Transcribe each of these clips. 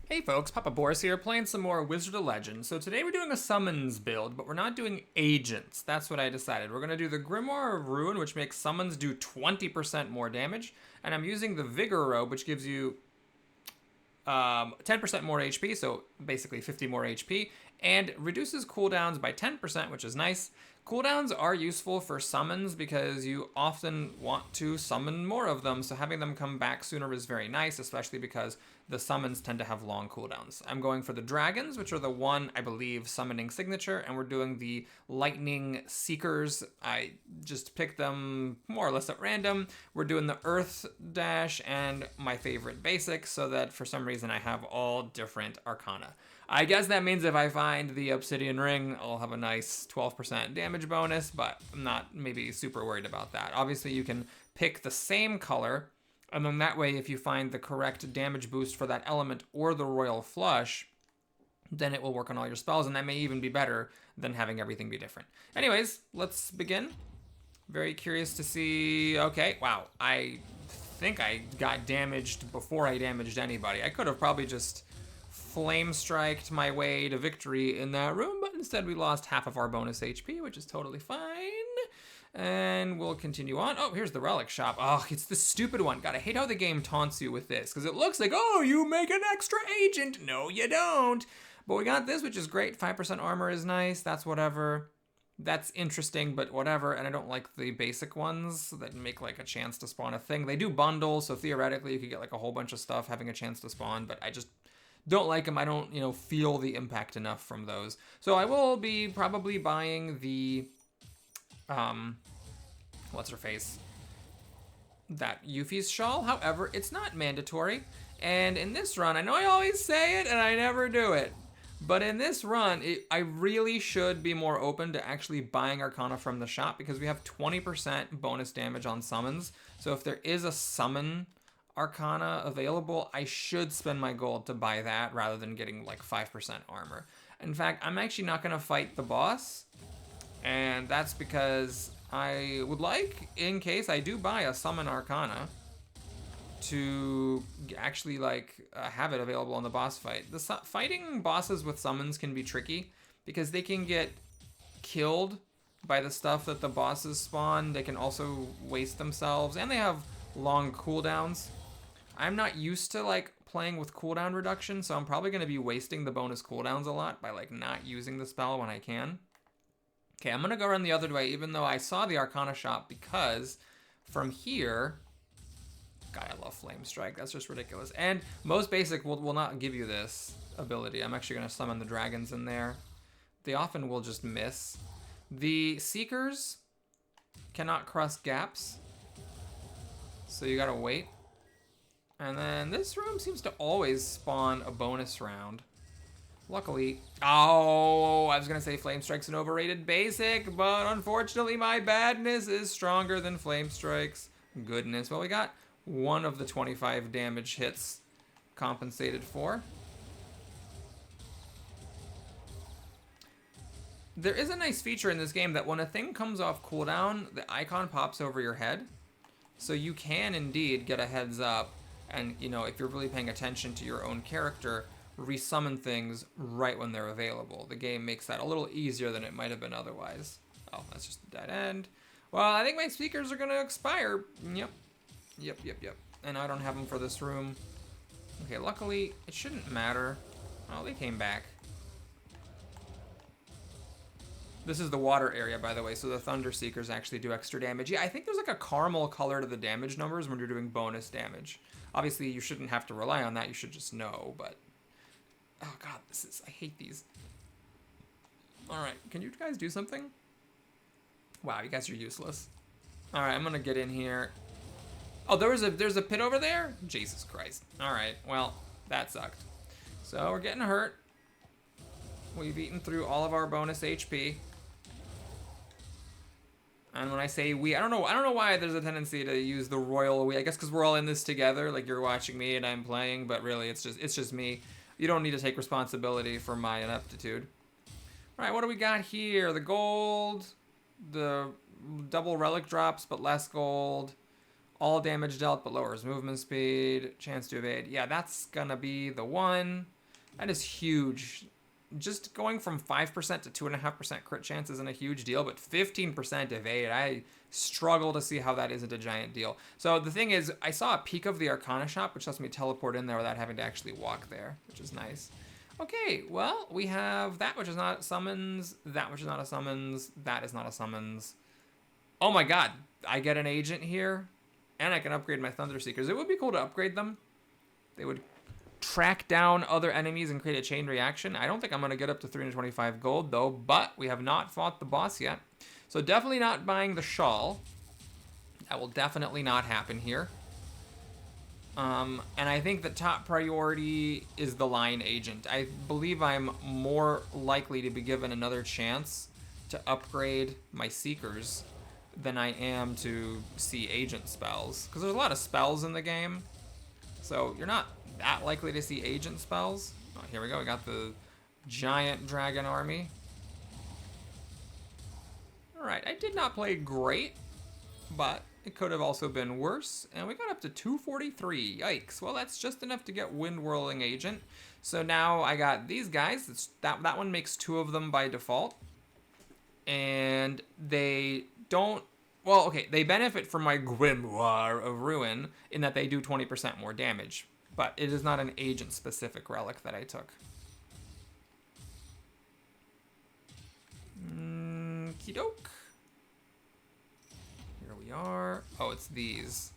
Hey folks, Papa Boris here, playing some more Wizard of Legend. So today we're doing a summons build, but we're not doing agents. That's what I decided. We're going to do the Grimoire of Ruin, which makes summons do 20% more damage, and I'm using the Vigor Robe, which gives you 10% more HP, so basically 50 more HP, and reduces cooldowns by 10%, which is nice. Cooldowns are useful for summons because you often want to summon more of them, so having them come back sooner is very nice, especially because the summons tend to have long cooldowns. I'm going for the dragons, which are the one, I believe, summoning signature, and we're doing the lightning seekers. I just picked them more or less at random. We're doing the earth dash and my favorite basic, so that for some reason I have all different arcana. I guess that means if I find the obsidian ring, I'll have a nice 12% damage bonus, but I'm not maybe super worried about that. Obviously, you can pick the same color, and then that way, if you find the correct damage boost for that element or the royal flush, then it will work on all your spells, and that may even be better than having everything be different. Anyways, let's begin. Very curious to see... Okay, wow. I think I got damaged before I damaged anybody. I could have probably just flame striked my way to victory in that room, but instead we lost half of our bonus HP, which is totally fine. And we'll continue on. Oh, here's the relic shop. Oh, it's the stupid one. God, I hate how the game taunts you with this, because it looks like, oh, you make an extra agent. No, you don't. But we got this, which is great. 5% armor is nice. That's whatever. That's interesting, but whatever. And I don't like the basic ones that make like a chance to spawn a thing. They do bundle, so theoretically you could get like a whole bunch of stuff having a chance to spawn, but I just don't like them. I don't, feel the impact enough from those. So I will be probably buying the, what's her face? That Yuffie's shawl. However, it's not mandatory. And in this run, I know I always say it and I never do it, but in this run, I really should be more open to actually buying Arcana from the shop because we have 20% bonus damage on summons. So if there is a summon Arcana available, I should spend my gold to buy that rather than getting like 5% armor. In fact, I'm actually not going to fight the boss, and that's because I would like, in case I do buy a summon Arcana, to actually have it available on the boss fight. Fighting bosses with summons can be tricky because they can get killed by the stuff that the bosses spawn. They can also waste themselves, and they have long cooldowns. I'm not used to playing with cooldown reduction, so I'm probably going to be wasting the bonus cooldowns a lot by not using the spell when I can. Okay, I'm going to go around the other way, even though I saw the Arcana shop, because from here... God, I love Flame Strike. That's just ridiculous. And most basic will not give you this ability. I'm actually going to summon the dragons in there. They often will just miss. The Seekers cannot cross gaps, so you got to wait. And then this room seems to always spawn a bonus round. Luckily, oh, I was going to say Flame Strike's an overrated basic, but unfortunately my badness is stronger than Flame Strike's goodness. Well, we got one of the 25 damage hits compensated for. There is a nice feature in this game that when a thing comes off cooldown, the icon pops over your head. So you can indeed get a heads up and, if you're really paying attention to your own character, resummon things right when they're available. The game makes that a little easier than it might have been otherwise. Oh, that's just a dead end. Well, I think my speakers are going to expire. Yep. And I don't have them for this room. Okay, luckily, it shouldn't matter. Oh, they came back. This is the water area, by the way, so the Thunder Seekers actually do extra damage. Yeah, I think there's a caramel color to the damage numbers when you're doing bonus damage. Obviously, you shouldn't have to rely on that. You should just know, but... Oh, God, I hate these. Alright, can you guys do something? Wow, you guys are useless. Alright, I'm gonna get in here. Oh, there's a pit over there? Jesus Christ. Alright, well, that sucked. So, we're getting hurt. We've eaten through all of our bonus HP. And when I say we, I don't know why there's a tendency to use the royal we. I guess because we're all in this together, like you're watching me and I'm playing, but really it's just me. You don't need to take responsibility for my ineptitude. All right, what do we got here? The gold, the double relic drops, but less gold. All damage dealt, but lowers movement speed. Chance to evade. Yeah, that's gonna be the one. That is huge. Just going from 5% to 2.5% crit chance isn't a huge deal, but 15% evade, I struggle to see how that isn't a giant deal. So the thing is, I saw a peek of the Arcana shop, which lets me teleport in there without having to actually walk there, which is nice. Okay, well, we have that which is not summons, that which is not a summons, that is not a summons. Oh my god, I get an agent here, and I can upgrade my Thunder Seekers. It would be cool to upgrade them. They would track down other enemies and create a chain reaction. I don't think I'm going to get up to 325 gold, though, but we have not fought the boss yet. So definitely not buying the shawl. That will definitely not happen here. And I think the top priority is the line agent. I believe I'm more likely to be given another chance to upgrade my Seekers than I am to see agent spells. Because there's a lot of spells in the game. So you're not that likely to see agent spells. Oh, here we go. We got the giant dragon army. Alright, I did not play great, but it could have also been worse. And we got up to 243. Yikes. Well, that's just enough to get Wind Whirling Agent. So now I got these guys. That one makes 2 of them by default. And they don't... Well, okay, they benefit from my Grimoire of Ruin in that they do 20% more damage. But it is not an agent-specific relic that I took. Kidoke. Here we are. Oh, it's these.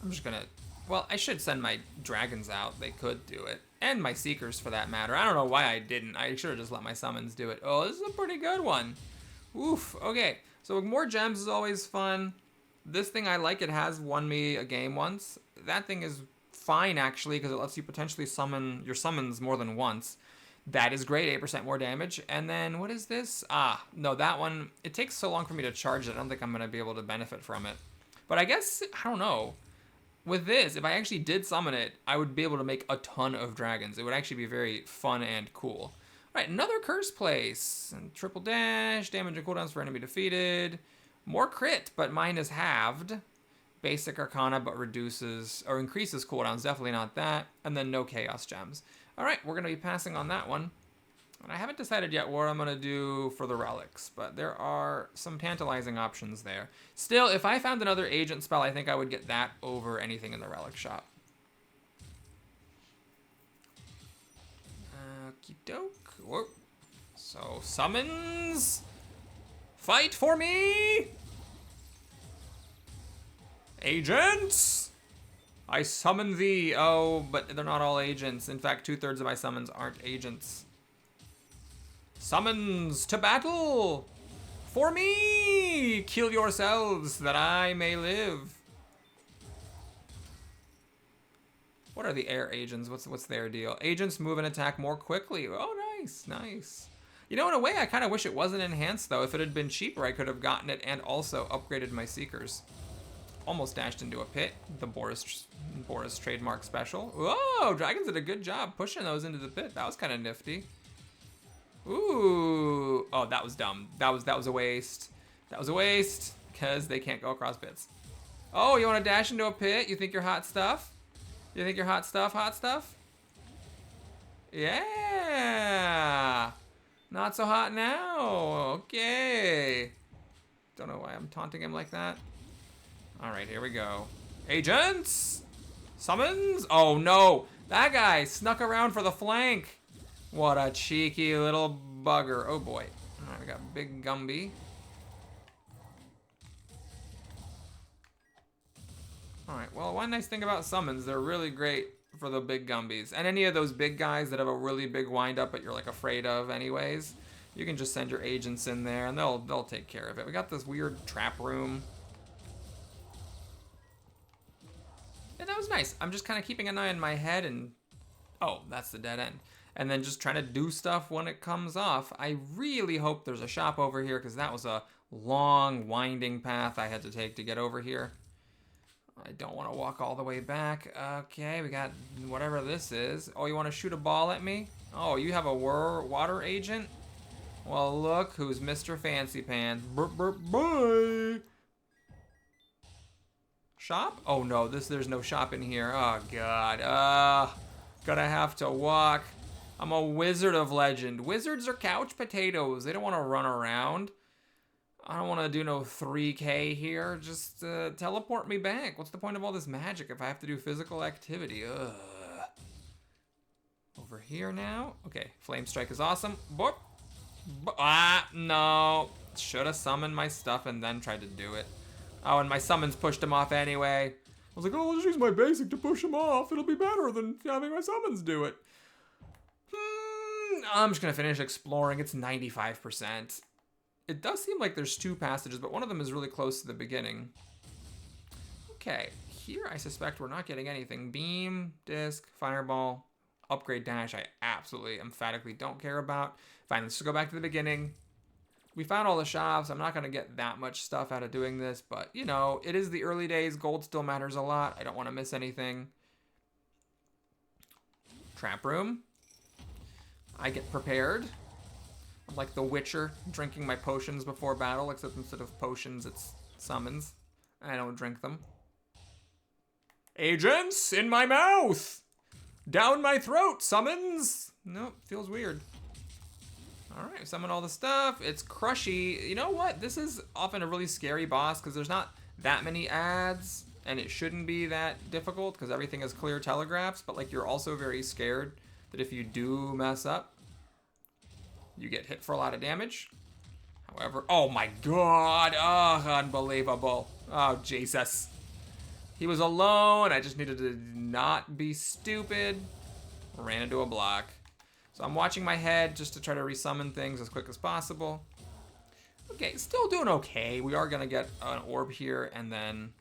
I'm just gonna... Well, I should send my dragons out. They could do it. And my Seekers, for that matter. I don't know why I didn't. I should have just let my summons do it. Oh, this is a pretty good one. Oof. Okay. So more gems is always fun. This thing I like. It has won me a game once. That thing is fine, actually, because it lets you potentially summon your summons more than once. That is great, 8% more damage. And then, what is this? Ah, no, that one, it takes so long for me to charge it, I don't think I'm going to be able to benefit from it. But I guess, I don't know. With this, if I actually did summon it, I would be able to make a ton of dragons. It would actually be very fun and cool. All right, another curse place. And triple dash, damage and cooldowns for enemy defeated. More crit, but mine is halved. Basic Arcana, but reduces or increases cooldowns. Definitely not that. And then no Chaos Gems. All right, we're going to be passing on that one. And I haven't decided yet what I'm going to do for the relics, but there are some tantalizing options there. Still, if I found another agent spell, I think I would get that over anything in the relic shop. Okie doke. Whoa. So, summons. Fight for me! Agents! I summon thee. Oh, but they're not all agents. In fact, 2/3 of my summons aren't agents. Summons to battle! For me! Kill yourselves that I may live. What are the air agents? What's their deal? Agents move and attack more quickly. Oh, nice, nice. You know, in a way, I kind of wish it wasn't enhanced, though. If it had been cheaper, I could have gotten it and also upgraded my Seekers. Almost dashed into a pit. The Boris trademark special. Whoa, Dragons did a good job pushing those into the pit. That was kind of nifty. Ooh. Oh, that was dumb. That was a waste. That was a waste because they can't go across pits. Oh, you want to dash into a pit? You think you're hot stuff? You think you're hot stuff? Hot stuff? Yeah. Not so hot now. Okay. Don't know why I'm taunting him like that. All right, here we go. Agents! Summons? Oh, no. That guy snuck around for the flank. What a cheeky little bugger. Oh, boy. All right, we got Big Gumby. All right, well, one nice thing about summons, they're really great for the big Gumbies. And any of those big guys that have a really big wind-up that you're, like, afraid of anyways, you can just send your agents in there, and they'll take care of it. We got this weird trap room. And that was nice. I'm just kind of keeping an eye on my head and... Oh, that's the dead end. And then just trying to do stuff when it comes off. I really hope there's a shop over here because that was a long, winding path I had to take to get over here. I don't want to walk all the way back. Okay, we got whatever this is. Oh, you want to shoot a ball at me? Oh, you have a water agent? Well, look who's Mr. Fancy Pants. Bye. Shop? Oh no, there's no shop in here. Oh god. Gonna have to walk. I'm a wizard of legend. Wizards are couch potatoes. They don't want to run around. I don't want to do no 3K here. Just teleport me back. What's the point of all this magic if I have to do physical activity? Ugh. Over here now. Okay, Flame Strike is awesome. Boop. Ah, no. Should have summoned my stuff and then tried to do it. Oh, and my summons pushed him off anyway. I was like, oh, I'll just use my basic to push him off. It'll be better than having my summons do it. I'm just going to finish exploring. It's 95%. It does seem like there's 2 passages, but one of them is really close to the beginning. Okay, here I suspect we're not getting anything. Beam, disc, fireball, upgrade dash, I absolutely emphatically don't care about. Fine, let's just go back to the beginning. We found all the shops. I'm not going to get that much stuff out of doing this, but, you know, it is the early days. Gold still matters a lot. I don't want to miss anything. Trap room. I get prepared. I'm like the Witcher, drinking my potions before battle, except instead of potions, it's summons. I don't drink them. Agents, in my mouth! Down my throat, summons! Nope, feels weird. Alright, summon all the stuff. It's Crushy. You know what? This is often a really scary boss because there's not that many ads, and it shouldn't be that difficult because everything is clear telegraphs, but like you're also very scared that if you do mess up, you get hit for a lot of damage. However, oh my god, oh, unbelievable. Oh, Jesus. He was alone. I just needed to not be stupid. Ran into a block. So I'm watching my head just to try to resummon things as quick as possible. Okay, still doing okay. We are gonna get an orb here and then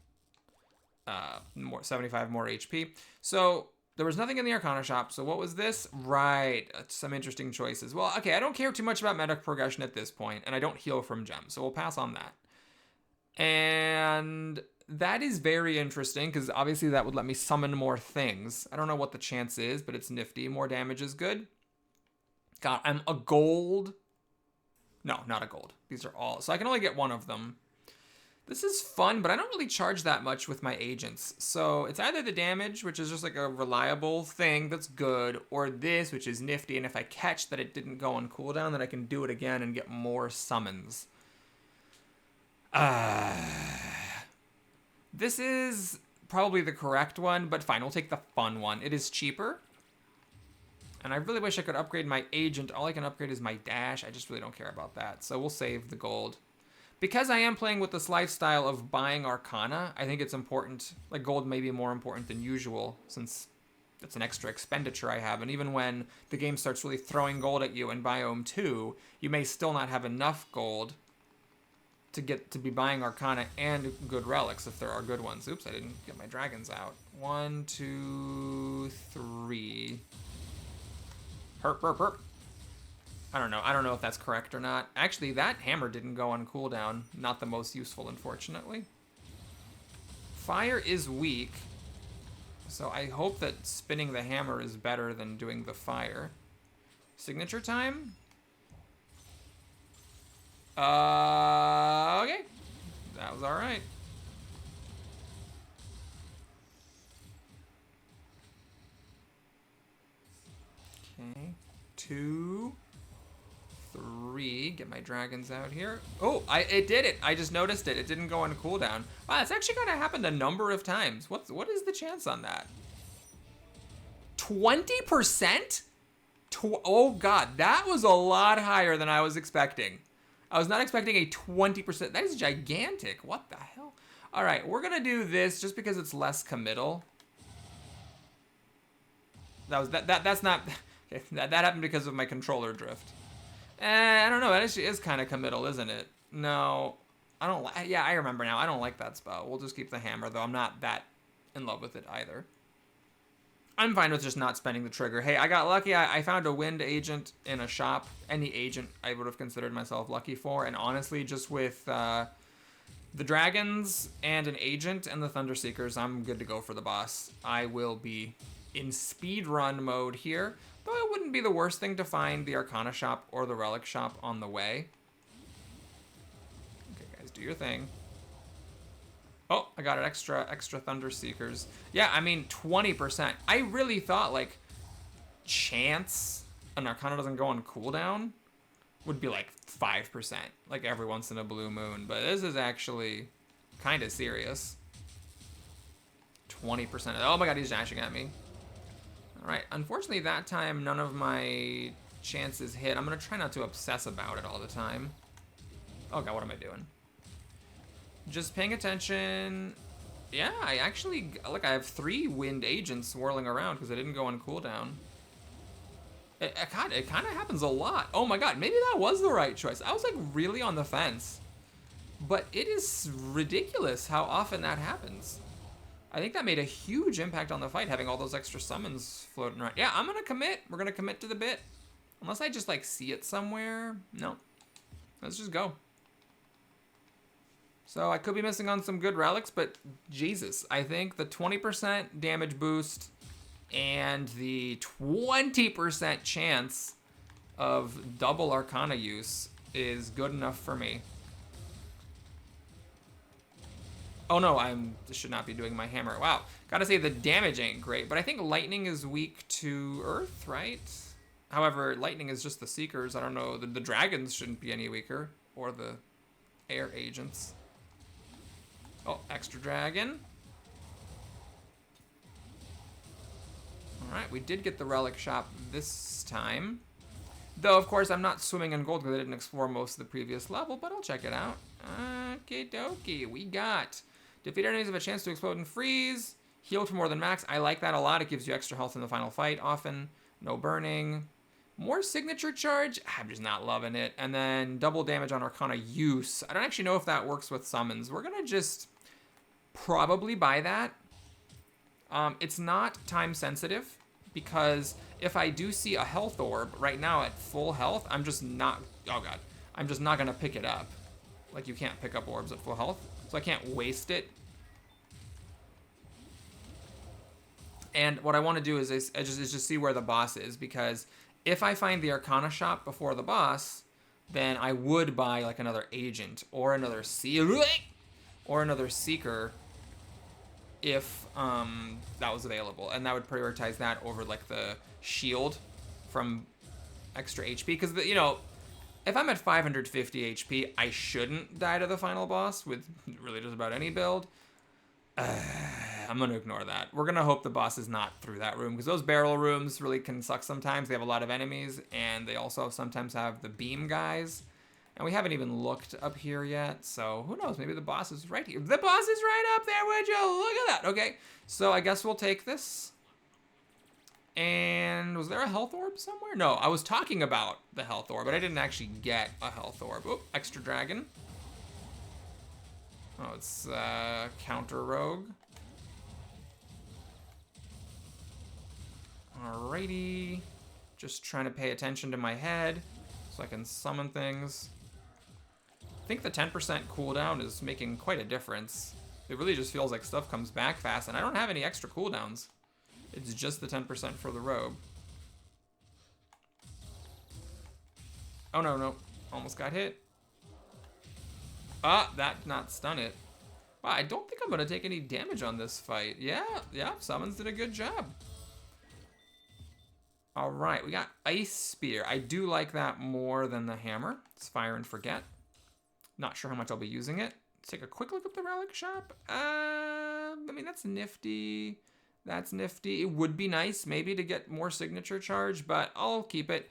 75 more HP. So there was nothing in the Arcana shop. So what was this? Right, some interesting choices. Well, okay, I don't care too much about medic progression at this point, and I don't heal from gems, so we'll pass on that. And that is very interesting because obviously that would let me summon more things. I don't know what the chance is, but it's nifty. More damage is good. God, I'm a gold. No, not a gold. These are all. So I can only get one of them. This is fun, but I don't really charge that much with my agents. So it's either the damage, which is just like a reliable thing that's good, or this, which is nifty. And if I catch that it didn't go on cooldown, then I can do it again and get more summons. This is probably the correct one, but fine, we'll take the fun one. It is cheaper. And I really wish I could upgrade my agent. All I can upgrade is my dash. I just really don't care about that. So we'll save the gold. Because I am playing with this lifestyle of buying Arcana, I think it's important. Like, gold may be more important than usual, since it's an extra expenditure I have. And even when the game starts really throwing gold at you in Biome 2, you may still not have enough gold to get to be buying Arcana and good relics if there are good ones. Oops, I didn't get my dragons out. 1, 2, 3. Herp, herp, herp. I don't know. I don't know if that's correct or not. Actually, that hammer didn't go on cooldown. Not the most useful, unfortunately. Fire is weak. So I hope that spinning the hammer is better than doing the fire. Signature time? Okay. That was alright. Okay. 2, 3. Get my dragons out here. Oh, it did it. I just noticed it. It didn't go on cooldown. Wow, it's actually kind of happened a number of times. What is the chance on that? 20%? Oh god, that was a lot higher than I was expecting. I was not expecting a 20%. That is gigantic. What the hell? All right, we're gonna do this just because it's less committal. That's not. Okay, that happened because of my controller drift. I don't know. That actually is kind of committal, isn't it? No, I don't. Yeah, I remember now. I don't like that spell. We'll just keep the hammer, though. I'm not that in love with it either. I'm fine with just not spending the trigger. Hey, I got lucky. I found a wind agent in a shop. Any agent I would have considered myself lucky for. And honestly, just with the dragons and an agent and the Thunderseekers, I'm good to go for the boss. I will be in speedrun mode here. Though it wouldn't be the worst thing to find the Arcana shop or the Relic shop on the way. Okay, guys, do your thing. Oh, I got an extra Thunderseekers. Yeah, I mean, 20%. I really thought, like, chance an Arcana doesn't go on cooldown would be like 5%, like every once in a blue moon. But this is actually kind of serious. 20%. Oh my god, he's dashing at me. All right, unfortunately that time none of my chances hit. I'm gonna try not to obsess about it all the time. Oh god, what am I doing? Just paying attention. Yeah, I actually, look, I have 3 wind agents swirling around because I didn't go on cooldown. It kind of happens a lot. Oh my god, maybe that was the right choice. I was like really on the fence. But it is ridiculous how often that happens. I think that made a huge impact on the fight, having all those extra summons floating around. Yeah, I'm gonna commit. We're gonna commit to the bit. Unless I just like see it somewhere. No. Let's just go. So I could be missing on some good relics, but Jesus, I think the 20% damage boost and the 20% chance of double Arcana use is good enough for me. Oh no, I should not be doing my hammer. Wow, gotta say the damage ain't great, but I think lightning is weak to earth, right? However, lightning is just the seekers. I don't know, the dragons shouldn't be any weaker, or the air agents. Oh, extra dragon. All right, we did get the relic shop this time. Though, of course, I'm not swimming in gold because I didn't explore most of the previous level, but I'll check it out. Okie dokie, we got defeat enemies have a chance to explode and freeze. Heal for more than max. I like that a lot. It gives you extra health in the final fight often. No burning. More signature charge. I'm just not loving it. And then double damage on Arcana use. I don't actually know if that works with summons. We're going to just probably buy that. It's not time sensitive because if I do see a health orb right now at full health, I'm just not, oh god, I'm just not going to pick it up. Like, you can't pick up orbs at full health, so I can't waste it. And what I want to do is just see where the boss is, because if I find the Arcana shop before the boss, then I would buy like another agent or another seeker if that was available, and that would prioritize that over like the shield from extra HP, because you know, if I'm at 550 HP, I shouldn't die to the final boss with really just about any build. I'm going to ignore that. We're going to hope the boss is not through that room, because those barrel rooms really can suck sometimes. They have a lot of enemies, and they also sometimes have the beam guys. And we haven't even looked up here yet, so who knows? Maybe the boss is right here. The boss is right up there, would you? Look at that. Okay, so I guess we'll take this. And was there a health orb somewhere? No, I was talking about the health orb, but I didn't actually get a health orb. Oop, extra dragon. Oh, it's counter rogue. Alrighty. Just trying to pay attention to my head so I can summon things. I think the 10% cooldown is making quite a difference. It really just feels like stuff comes back fast, and I don't have any extra cooldowns. It's just the 10% for the robe. Oh no, no. Almost got hit. Ah, that not stun it. Wow, I don't think I'm gonna take any damage on this fight. Yeah, summons did a good job. All right, we got Ice Spear. I do like that more than the hammer. It's Fire and Forget. Not sure how much I'll be using it. Let's take a quick look at the relic shop. I mean, that's nifty. That's nifty. It would be nice maybe to get more signature charge, but I'll keep it.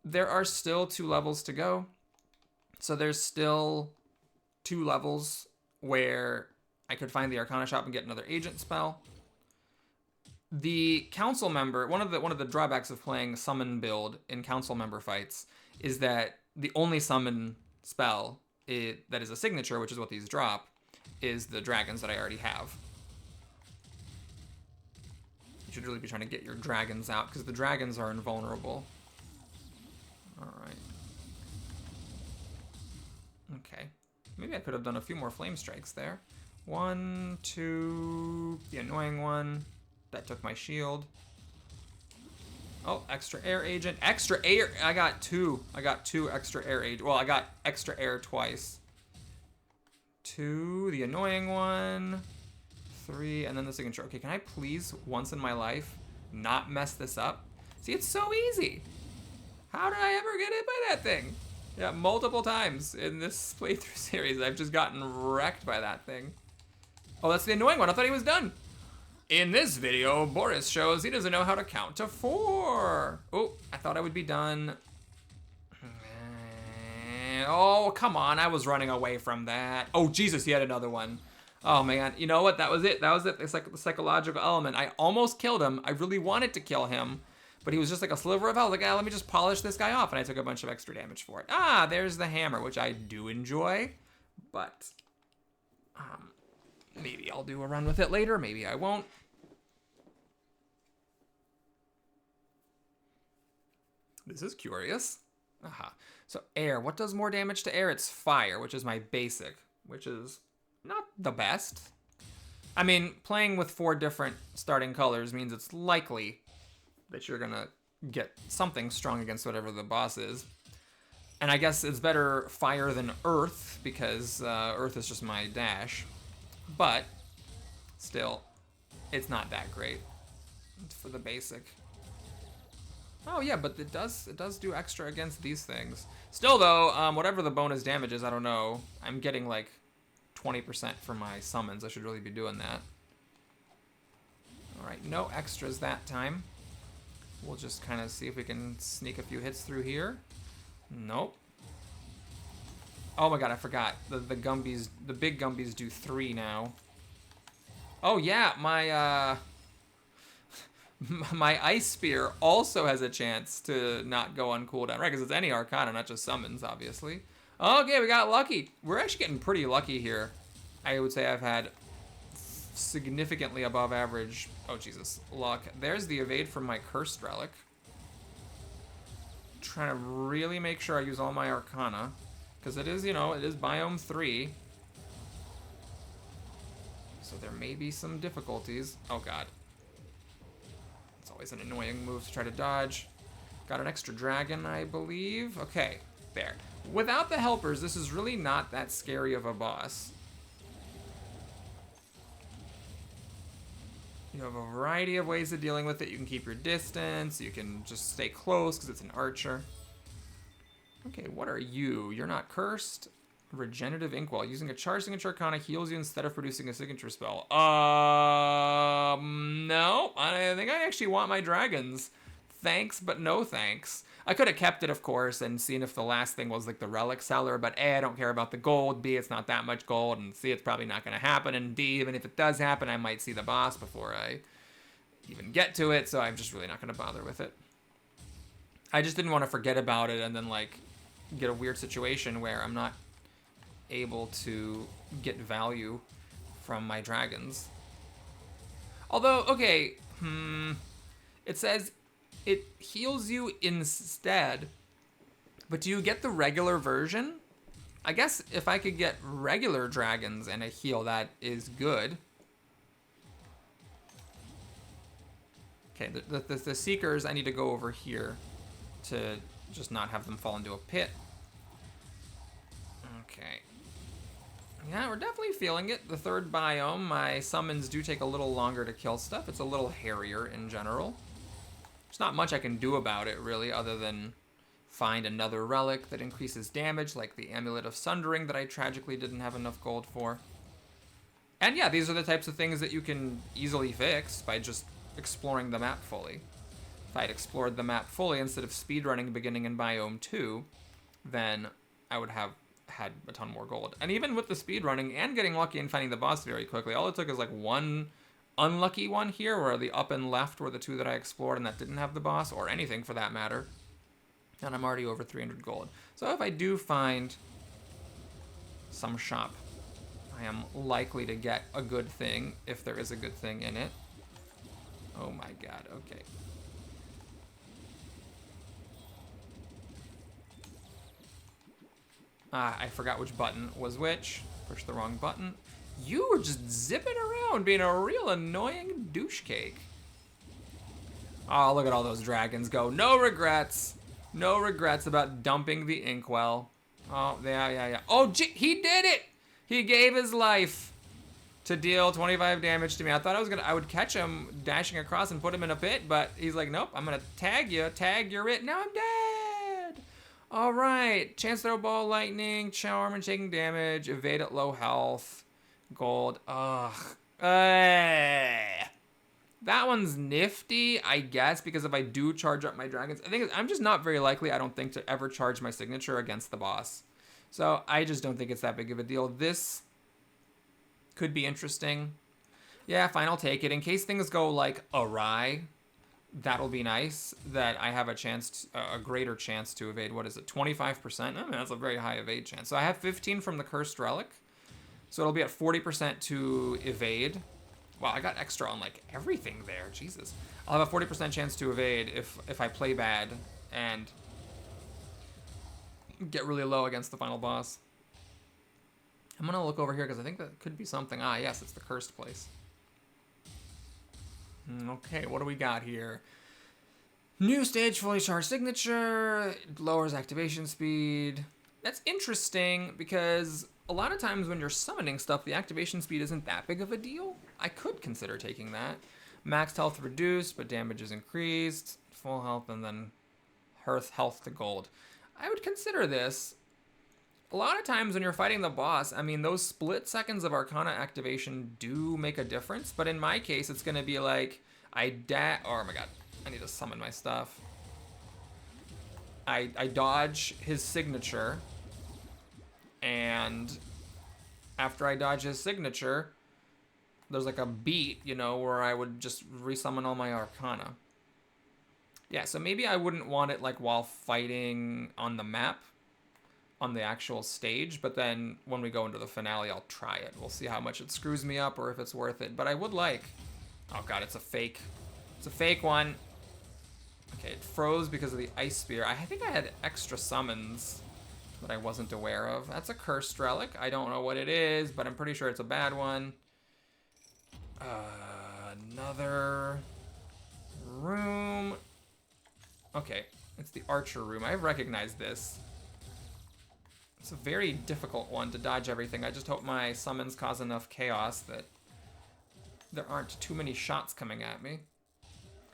There are still 2 levels to go. So there's still 2 levels where I could find the Arcana shop and get another agent spell. The council member, one of the drawbacks of playing summon build in council member fights is that the only summon spell that is a signature, which is what these drop, is the dragons that I already have. You should really be trying to get your dragons out, because the dragons are invulnerable. Alright. Okay. Maybe I could have done a few more flame strikes there. 1, 2, the annoying one. That took my shield. Oh, extra air agent. Extra air! I got 2. I got 2 extra air agent. Well, I got extra air twice. 2, the annoying one. 3, and then the signature. Okay, can I please, once in my life, not mess this up? See, it's so easy. How did I ever get hit by that thing? Yeah, multiple times in this playthrough series, I've just gotten wrecked by that thing. Oh, that's the annoying one. I thought he was done. In this video, Boris shows he doesn't know how to count to 4. Oh, I thought I would be done. Oh, come on. I was running away from that. Oh, Jesus, he had another one. Oh, man. You know what? That was it. That was it. It's like the psychological element. I almost killed him. I really wanted to kill him, but he was just like a sliver of health. Like, let me just polish this guy off, and I took a bunch of extra damage for it. Ah, there's the hammer, which I do enjoy, but maybe I'll do a run with it later. Maybe I won't. This is curious. Aha. So air, what does more damage to air? It's fire, which is my basic, which is not the best. I mean, playing with 4 different starting colors means it's likely that you're gonna get something strong against whatever the boss is. And I guess it's better fire than earth, because earth is just my dash. But still, it's not that great. It's for the basic. Oh yeah, but it does do extra against these things. Still though, whatever the bonus damage is, I don't know. I'm getting like 20% for my summons. I should really be doing that. All right, no extras that time. We'll just kind of see if we can sneak a few hits through here. Nope. Oh my god, I forgot. The Gumbies, the big Gumbies do 3 now. Oh yeah, my my Ice Spear also has a chance to not go on cooldown, right? Because it's any Arcana, not just summons, obviously. Okay, we got lucky. We're actually getting pretty lucky here. I would say I've had significantly above average, oh Jesus, luck. There's the evade from my Cursed Relic. Trying to really make sure I use all my Arcana, because it is, you know, it is Biome 3. So there may be some difficulties. Oh god. Always an annoying move to try to dodge. Got an extra dragon, I believe. Okay, there. Without the helpers, this is really not that scary of a boss. You have a variety of ways of dealing with it. You can keep your distance. You can just stay close because it's an archer. Okay, what are you? You're not cursed. Regenerative Inkwell. Using a charge signature Arcana heals you instead of producing a signature spell. No. I think I actually want my dragons. Thanks, but no thanks. I could have kept it, of course, and seen if the last thing was like the relic seller, but A, I don't care about the gold, B, it's not that much gold, and C, it's probably not going to happen, and D, even if it does happen, I might see the boss before I even get to it, so I'm just really not going to bother with it. I just didn't want to forget about it and then, like, get a weird situation where I'm not able to get value from my dragons. Although, okay, it says it heals you instead, but do you get the regular version? I guess if I could get regular dragons and a heal, that is good. Okay, the Seekers, I need to go over here to just not have them fall into a pit. Okay. Yeah, we're definitely feeling it. The third biome, my summons do take a little longer to kill stuff. It's a little hairier in general. There's not much I can do about it, really, other than find another relic that increases damage, like the Amulet of Sundering that I tragically didn't have enough gold for. And yeah, these are the types of things that you can easily fix by just exploring the map fully. If I had explored the map fully instead of speedrunning beginning in Biome 2, then I would have had a ton more gold. And even with the speedrunning and getting lucky and finding the boss very quickly, all it took is like one unlucky one here, where the up and left were the 2 that I explored and that didn't have the boss, or anything for that matter. And I'm already over 300 gold. So if I do find some shop, I am likely to get a good thing, if there is a good thing in it. Oh my god, okay. I forgot which button was which. Pushed the wrong button. You were just zipping around being a real annoying douche cake. Oh, look at all those dragons go. No regrets. No regrets about dumping the Inkwell. Oh, yeah. Oh, gee, he did it! He gave his life. to deal 25 damage to me. I thought I would catch him dashing across and put him in a pit, but he's like, nope, I'm gonna tag you're it. Now I'm dead. All right, chance throw ball, lightning, charm and taking damage, evade at low health, gold. Ugh. That one's nifty, I guess, because if I do charge up my dragons, I think I'm just not very likely, I don't think, to ever charge my signature against the boss. So I just don't think it's that big of a deal. This could be interesting. Yeah, fine, I'll take it. In case things go, like, awry, that'll be nice, that I have a chance, a greater chance to evade. What is it, 25%? I mean, that's a very high evade chance. So I have 15 from the Cursed Relic. So it'll be at 40% to evade. Wow, I got extra on, like, everything there. Jesus. I'll have a 40% chance to evade if I play bad and get really low against the final boss. I'm going to look over here because I think that could be something. Ah, yes, it's the cursed place. Okay, what do we got here? New stage, fully charged signature, lowers activation speed. That's interesting because a lot of times when you're summoning stuff, the activation speed isn't that big of a deal. I could consider taking that. Max health reduced, but damage is increased. Full health and then health to gold. I would consider this. A lot of times when you're fighting the boss, I mean, those split seconds of Arcana activation do make a difference. But in my case, it's going to be like, oh my god, I need to summon my stuff. I dodge his signature. And after I dodge his signature, there's like a beat, you know, where I would just resummon all my Arcana. Yeah, so maybe I wouldn't want it like while fighting on the map, on the actual stage, but then when we go into the finale, I'll try it. We'll see how much it screws me up or if it's worth it. But I would like... Oh god, it's a fake. It's a fake one. Okay, it froze because of the Ice Spear. I think I had extra summons that I wasn't aware of. That's a Cursed Relic. I don't know what it is, but I'm pretty sure it's a bad one. Another room. Okay, it's the Archer room. I recognize this. It's a very difficult one to dodge everything. I just hope my summons cause enough chaos that there aren't too many shots coming at me.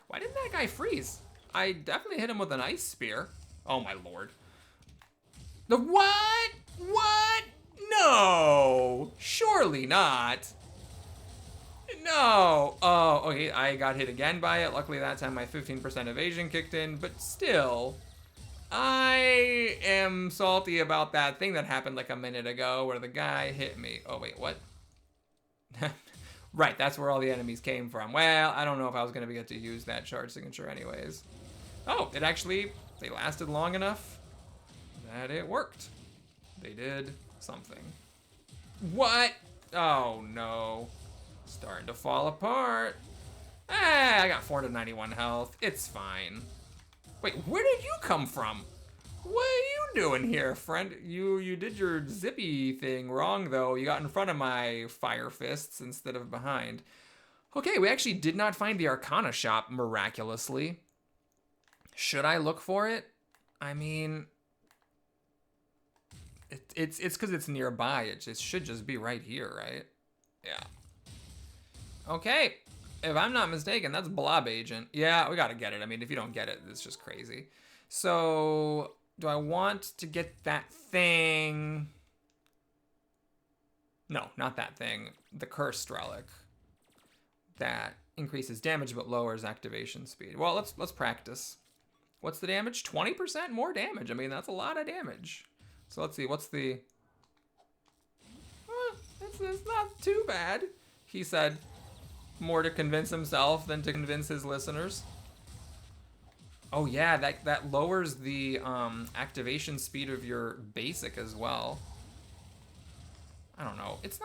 Why didn't that guy freeze? I definitely hit him with an Ice Spear. Oh my lord. The what? What? No! Surely not. No! Oh, okay, I got hit again by it. Luckily that time my 15% evasion kicked in, but still... I am salty about that thing that happened like a minute ago where the guy hit me. Oh, wait, what? Right, that's where all the enemies came from. Well, I don't know if I was going to get to use that charge signature anyways. Oh, it actually, they lasted long enough that it worked. They did something. What? Oh, no. Starting to fall apart. Ah, I got 491 health. It's fine. Wait, where did you come from? What are you doing here, friend? You did your zippy thing wrong, though. You got in front of my fire fists instead of behind. Okay, we actually did not find the Arcana shop, miraculously. Should I look for it? I mean... It's because it's nearby. It should just be right here, right? Yeah. Okay. If I'm not mistaken, that's Blob Agent. Yeah, we gotta get it. I mean, if you don't get it, it's just crazy. So, do I want to get that thing? No, not that thing. The Cursed Relic. That increases damage but lowers activation speed. Well, let's practice. What's the damage? 20% more damage. I mean, that's a lot of damage. So let's see, what's the... It's not too bad, he said. More to convince himself than to convince his listeners. Oh yeah, that lowers the activation speed of your basic as well. I don't know. It's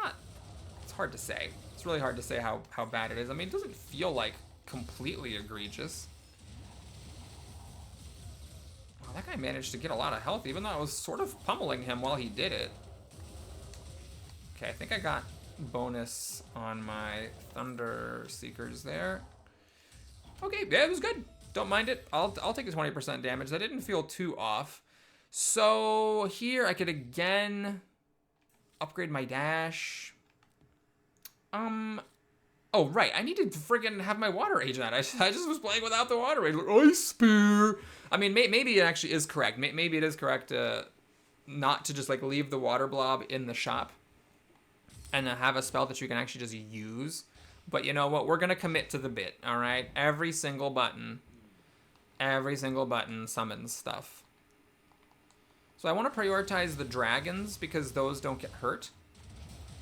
hard to say. It's really hard to say how bad it is. I mean, it doesn't feel like completely egregious. Oh, that guy managed to get a lot of health, even though I was sort of pummeling him while he did it. Okay, I think I got bonus on my Thunder Seekers there. Okay, yeah, it was good. Don't mind it. I'll take the 20% damage. That didn't feel too off. So here I could again upgrade my dash. Oh, right. I need to friggin' have my water rage on. I just was playing without the water rage. Like, Ice Spear. I mean, maybe it actually is correct. Maybe it is correct not to just, like, leave the water blob in the shop and have a spell that you can actually just use. But you know what? We're going to commit to the bit, all right? Every single button summons stuff. So I want to prioritize the dragons because those don't get hurt.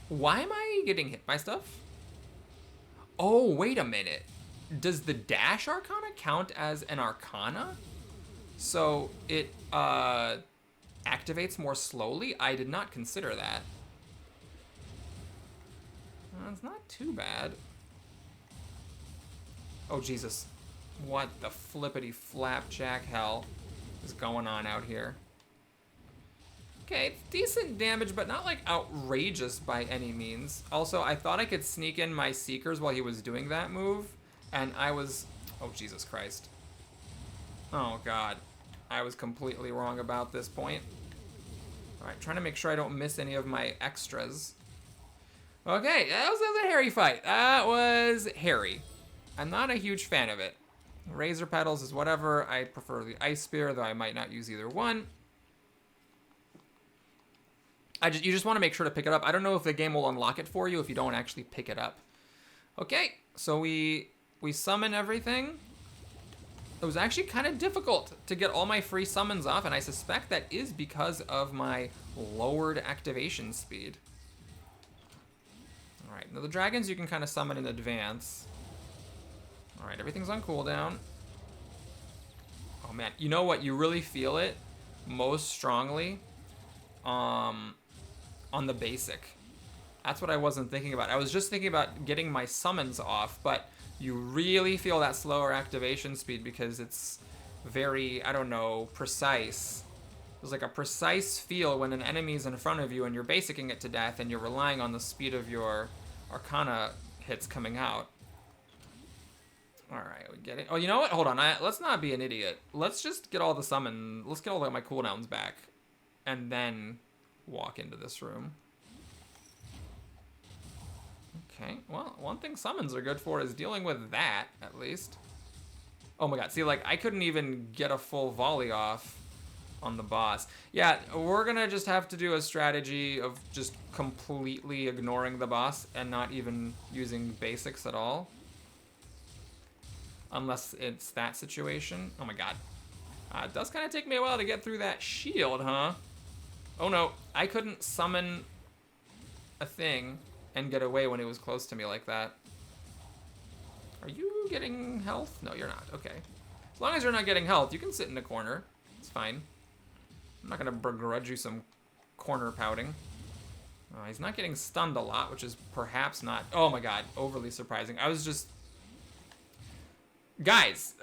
Why am I getting hit by stuff? Oh, wait a minute. Does the Dash Arcana count as an Arcana? So it activates more slowly? I did not consider that. It's not too bad. Oh, Jesus. What the flippity flapjack hell is going on out here? Okay, decent damage, but not like outrageous by any means. Also, I thought I could sneak in my Seekers while he was doing that move, and I was... Oh, Jesus Christ. Oh, God. I was completely wrong about this point. Alright, trying to make sure I don't miss any of my extras. Okay, that was a hairy fight. That was hairy. I'm not a huge fan of it. Razor Petals is whatever. I prefer the Ice Spear, though I might not use either one. You just want to make sure to pick it up. I don't know if the game will unlock it for you if you don't actually pick it up. Okay, so we summon everything. It was actually kind of difficult to get all my free summons off, and I suspect that is because of my lowered activation speed. Alright, now the dragons you can kind of summon in advance. Alright, everything's on cooldown. Oh man, you know what? You really feel it most strongly on the basic. That's what I wasn't thinking about. I was just thinking about getting my summons off, but you really feel that slower activation speed because it's very, I don't know, precise. There's like a precise feel when an enemy's in front of you and you're basicing it to death and you're relying on the speed of your Arcana hits coming out. Alright, we get it. Oh, you know what? Hold on. Let's not be an idiot. Let's just get all the summon. Let's get all my cooldowns back. And then walk into this room. Okay, well, one thing summons are good for is dealing with that, at least. Oh my god, see, like, I couldn't even get a full volley off on the boss. Yeah, we're gonna just have to do a strategy of just completely ignoring the boss and not even using basics at all. Unless it's that situation. Oh my god. It does kind of take me a while to get through that shield, huh? Oh no, I couldn't summon a thing and get away when it was close to me like that. Are you getting health? No, you're not. Okay. As long as you're not getting health, you can sit in the corner. It's fine. I'm not going to begrudge you some corner pouting. He's not getting stunned a lot, which is perhaps not... Oh my god, overly surprising. I was just... Guys,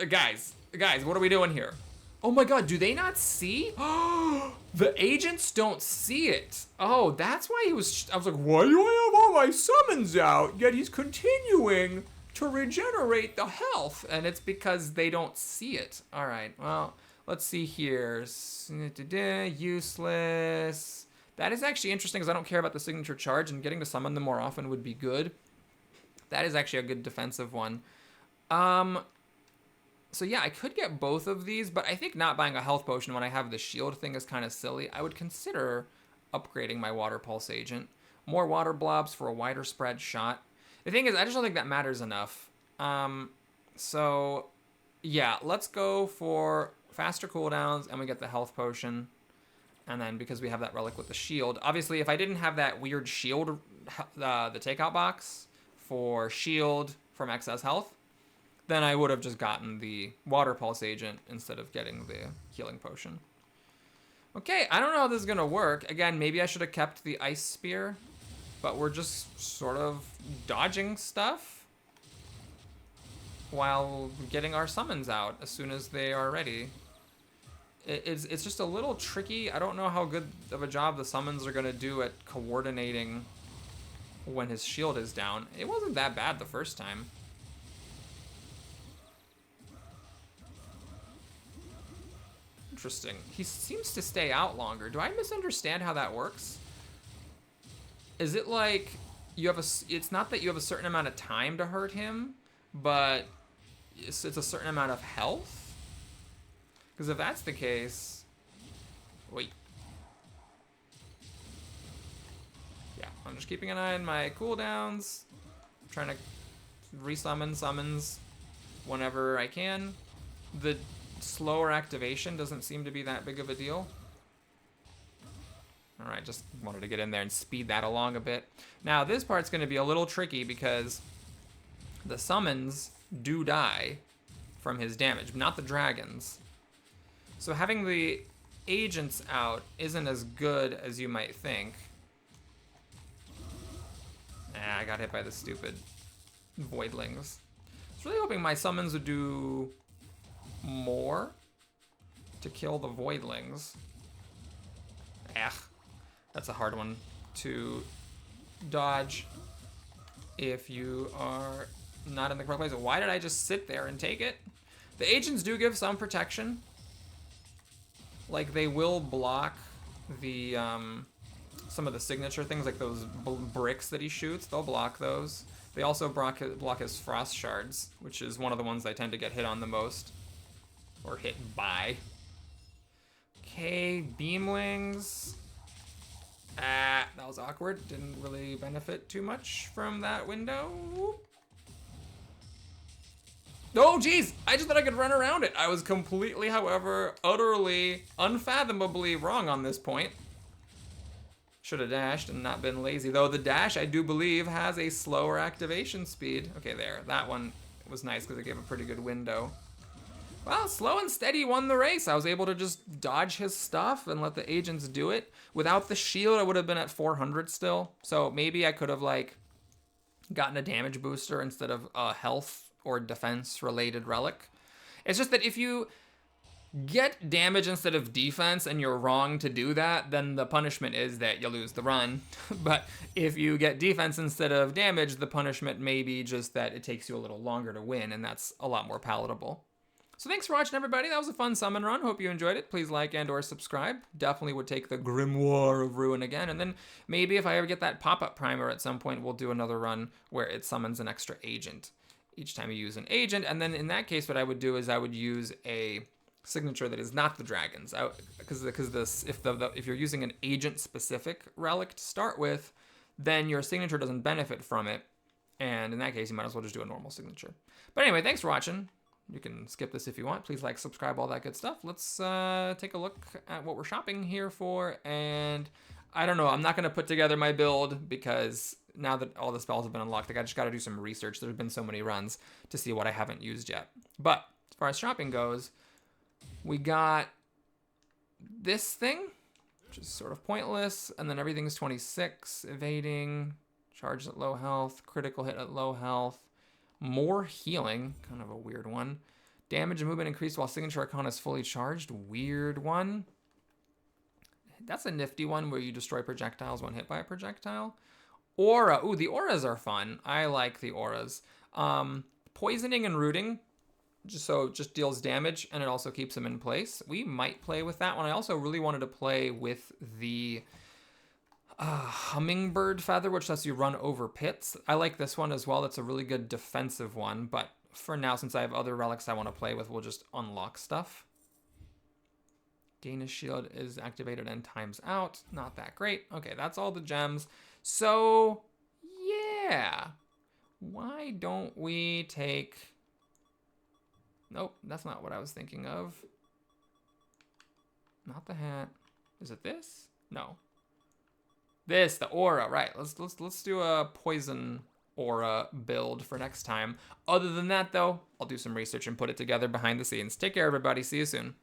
what are we doing here? Oh my god, do they not see? The agents don't see it. Oh, that's why he was... I was like, why do I have all my summons out? Yet he's continuing to regenerate the health. And it's because they don't see it. All right, well, let's see here. Useless. That is actually interesting because I don't care about the signature charge, and getting to summon them more often would be good. That is actually a good defensive one. So yeah, I could get both of these, but I think not buying a health potion when I have the shield thing is kind of silly. I would consider upgrading my Water Pulse Agent. More water blobs for a wider spread shot. The thing is, I just don't think that matters enough. So yeah, let's go for faster cooldowns, and we get the health potion. And then because we have that relic with the shield, obviously if I didn't have that weird shield, the takeout box for shield from excess health, then I would have just gotten the Water Pulse Agent instead of getting the healing potion. Okay, I don't know how this is going to work. Again, maybe I should have kept the Ice Spear, but we're just sort of dodging stuff while getting our summons out as soon as they are ready. It's just a little tricky. I don't know how good of a job the summons are going to do at coordinating when his shield is down. It wasn't that bad the first time. Interesting. He seems to stay out longer. Do I misunderstand how that works? Is it like it's not that you have a certain amount of time to hurt him, but it's a certain amount of health. Because if that's the case, wait. Yeah, I'm just keeping an eye on my cooldowns. I'm trying to resummon summons whenever I can. The slower activation doesn't seem to be that big of a deal. Alright, just wanted to get in there and speed that along a bit. Now, this part's going to be a little tricky because the summons do die from his damage, not the dragons. So having the agents out isn't as good as you might think. I got hit by the stupid voidlings. I was really hoping my summons would do more to kill the voidlings. That's a hard one to dodge if you are not in the correct place. Why did I just sit there and take it? The agents do give some protection. Like, they will block the some of the signature things, like those bricks that he shoots. They'll block those. They also block his frost shards, which is one of the ones I tend to get hit on the most. Or hit by. Okay, beamlings. That was awkward. Didn't really benefit too much from that window. Oh, geez! I just thought I could run around it. I was completely, however, utterly, unfathomably wrong on this point. Should have dashed and not been lazy. Though the dash, I do believe, has a slower activation speed. Okay, there. That one was nice because it gave a pretty good window. Well, slow and steady won the race. I was able to just dodge his stuff and let the agents do it. Without the shield, I would have been at 400 still. So maybe I could have, like, gotten a damage booster instead of a health or defense related relic. It's just that if you get damage instead of defense and you're wrong to do that, then the punishment is that you lose the run. But if you get defense instead of damage, the punishment may be just that it takes you a little longer to win, and that's a lot more palatable. So thanks for watching, everybody. That was a fun summon run. Hope you enjoyed it. Please like and or subscribe. Definitely would take the Grimoire of Ruin again. And then maybe if I ever get that pop-up primer at some point, we'll do another run where it summons an extra agent each time you use an agent. And then in that case, what I would do is I would use a signature that is not the dragons. Because if you're using an agent-specific relic to start with, then your signature doesn't benefit from it. And in that case, you might as well just do a normal signature. But anyway, thanks for watching. You can skip this if you want. Please like, subscribe, all that good stuff. Let's take a look at what we're shopping here for. And I don't know. I'm not going to put together my build because now that all the spells have been unlocked, I just got to do some research. There's been so many runs to see what I haven't used yet. But as far as shopping goes, we got this thing, which is sort of pointless. And then everything's 26. Evading, charge at low health, critical hit at low health. More healing, kind of a weird one. Damage and movement increased while Signature Arcana is fully charged. Weird one. That's a nifty one where you destroy projectiles when hit by a projectile. Aura. Ooh, the auras are fun. I like the auras. Poisoning and rooting. Just deals damage and it also keeps them in place. We might play with that one. I also really wanted to play with the Hummingbird Feather, which lets you run over pits. I like this one as well. It's a really good defensive one, but for now, since I have other relics I want to play with, we'll just unlock stuff. Gain a shield is activated and times out. Not that great. Okay, that's all the gems. So, yeah. Why don't we take... Nope, that's not what I was thinking of. Not the hat. Is it this? No. This, the aura, right. Let's do a poison aura build for next time. Other than that, though, I'll do some research and put it together behind the scenes. Take care, everybody. See you soon.